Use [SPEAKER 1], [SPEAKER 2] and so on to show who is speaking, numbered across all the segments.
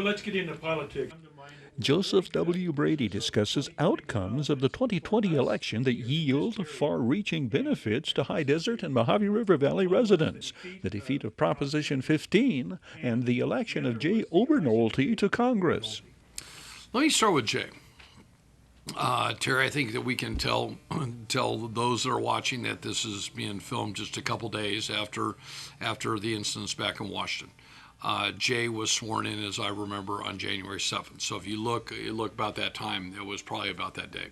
[SPEAKER 1] let's get into politics.
[SPEAKER 2] Joseph W. Brady discusses outcomes of the 2020 election that yield far-reaching benefits to high desert and Mojave River Valley residents, the defeat of Proposition 15, and the election of Jay Obernolte to Congress.
[SPEAKER 3] Let me start with Jay. Terry, I think that we can tell those that are watching that this is being filmed just a couple days after the incidents back in Washington. Jay was sworn in, as I remember, on January 7th. So if you look about that time, it was probably about that day.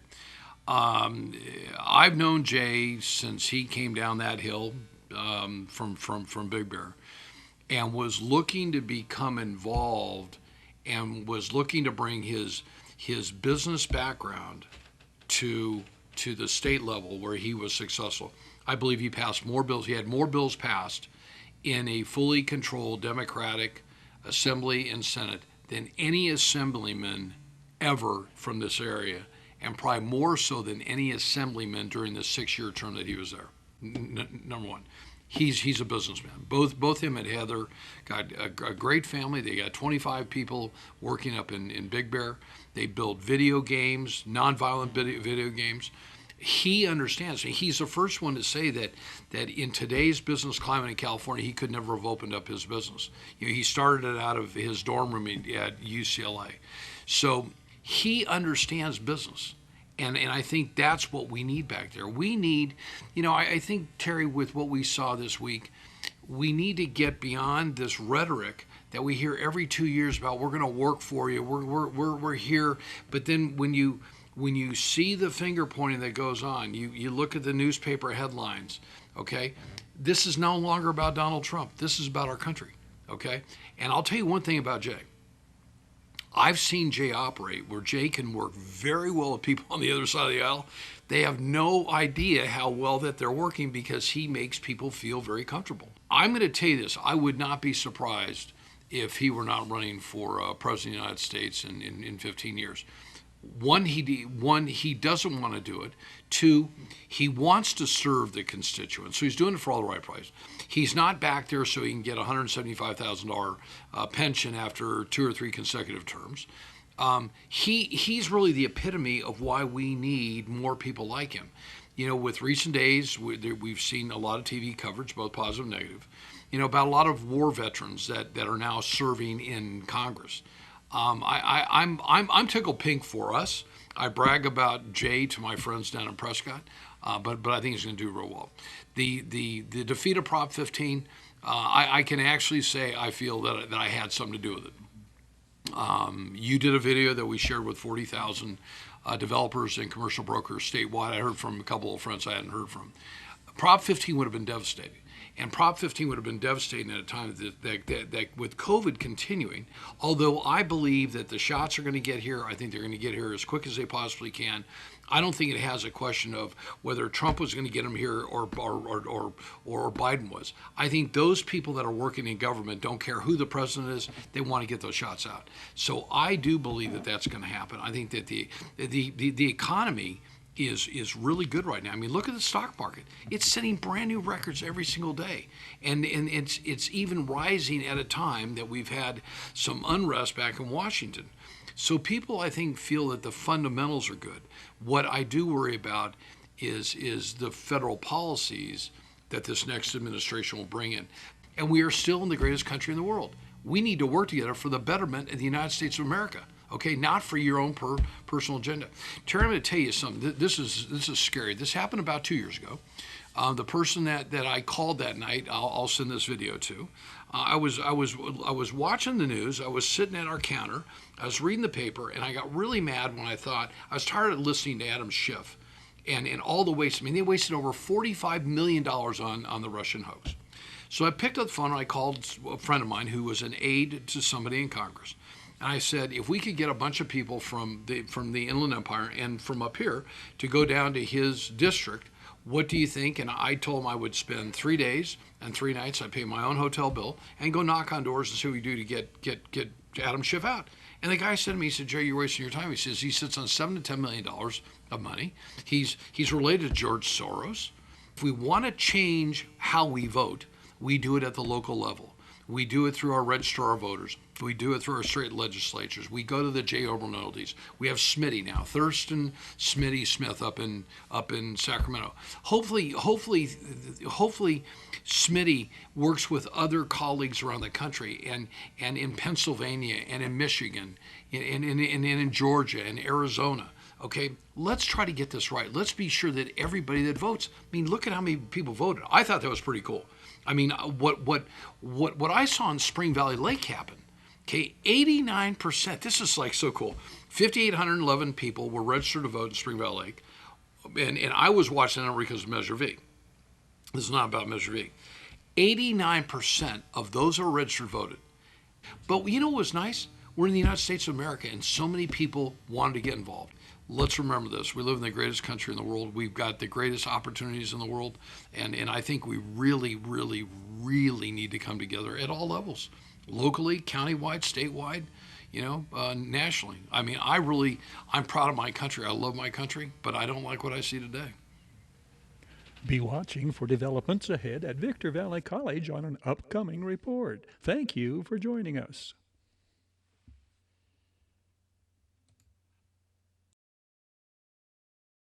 [SPEAKER 3] I've known Jay since he came down that hill from Big Bear, and was looking to become involved, and was looking to bring his business background to the state level where he was successful. I believe he passed more bills. He had more bills passed in a fully controlled Democratic Assembly and Senate than any assemblyman ever from this area, and probably more so than any assemblyman during the 6-year term that he was there. Number one. He's a businessman. Both him and Heather got a great family. They got 25 people working up in Big Bear. They build video games, nonviolent video games. He understands. He's the first one to say that in today's business climate in California, he could never have opened up his business. He started it out of his dorm room at UCLA. So he understands business. And I think that's what we need back there. We need, I think, Terry, with what we saw this week, we need to get beyond this rhetoric that we hear every 2 years about we're going to work for you, we're here. But then when you see the finger pointing that goes on, you look at the newspaper headlines, okay? This is no longer about Donald Trump. This is about our country, okay? And I'll tell you one thing about Jay. I've seen Jay operate where Jay can work very well with people on the other side of the aisle. They have no idea how well that they're working because he makes people feel very comfortable. I'm going to tell you this. I would not be surprised if he were not running for president of the United States in 15 years. One, he doesn't want to do it. Two, he wants to serve the constituents, so he's doing it for all the right price. He's not back there so he can get a $175,000 pension after 2 or 3 consecutive terms. He's really the epitome of why we need more people like him. With recent days, we've seen a lot of TV coverage, both positive and negative, about a lot of war veterans that are now serving in Congress. I'm tickled pink for us. I brag about Jay to my friends down in Prescott, but I think he's going to do real well. The defeat of Prop 15, I can actually say I feel that I had something to do with it. You did a video that we shared with 40,000 developers and commercial brokers statewide. I heard from a couple of friends I hadn't heard from. Prop 15 would have been devastating. And Prop 15 would have been devastating at a time that with COVID continuing, although I believe that the shots are going to get here, I think they're going to get here as quick as they possibly can. I don't think it has a question of whether Trump was going to get them here or Biden was. I think those people that are working in government don't care who the president is. They want to get those shots out. So I do believe that that's going to happen. I think that the economy is really good right now. I mean, look at the stock market. It's setting brand new records every single day. And it's even rising at a time that we've had some unrest back in Washington. So people, I think, feel that the fundamentals are good. What I do worry about is the federal policies that this next administration will bring in. And we are still in the greatest country in the world. We need to work together for the betterment of the United States of America. Okay, not for your own personal agenda. Terry, I'm going to tell you something. This is scary. This happened about 2 years ago. The person that I called that night, I'll send this video to. I was watching the news. I was sitting at our counter. I was reading the paper, and I got really mad when I thought I was tired of listening to Adam Schiff and all the waste. I mean, they wasted over $45 million on the Russian hoax. So I picked up the phone and I called a friend of mine who was an aide to somebody in Congress. And I said, if we could get a bunch of people from the Inland Empire and from up here to go down to his district, what do you think? And I told him I would spend 3 days and 3 nights. I'd pay my own hotel bill and go knock on doors and see what we do to get Adam Schiff out. And the guy said to me, he said, Jay, you're wasting your time. He says he sits on $7 to $10 million of money. He's related to George Soros. If we want to change how we vote, we do it at the local level. We do it through our registrar of voters. We do it through our state legislatures. We go to the Jay Obernoltes. We have Smitty now, Thurston Smitty Smith up in Sacramento. Hopefully, Smitty works with other colleagues around the country and in Pennsylvania and in Michigan, and in Georgia and Arizona. Okay, let's try to get this right. Let's be sure that everybody that votes. I mean, look at how many people voted. I thought that was pretty cool. I mean, what I saw in Spring Valley Lake happen. Okay, 89%. This is like so cool. 5,811 people were registered to vote in Spring Valley Lake, and I was watching that because of Measure V. This is not about Measure V. 89% of those who are registered voted. But you know what was nice? We're in the United States of America, and so many people wanted to get involved. Let's remember this. We live in the greatest country in the world. We've got the greatest opportunities in the world. And I think we really, really, really need to come together at all levels, locally, countywide, statewide, nationally. I mean, I'm proud of my country. I love my country, but I don't like what I see today.
[SPEAKER 2] Be watching for developments ahead at Victor Valley College on an upcoming report. Thank you for joining us.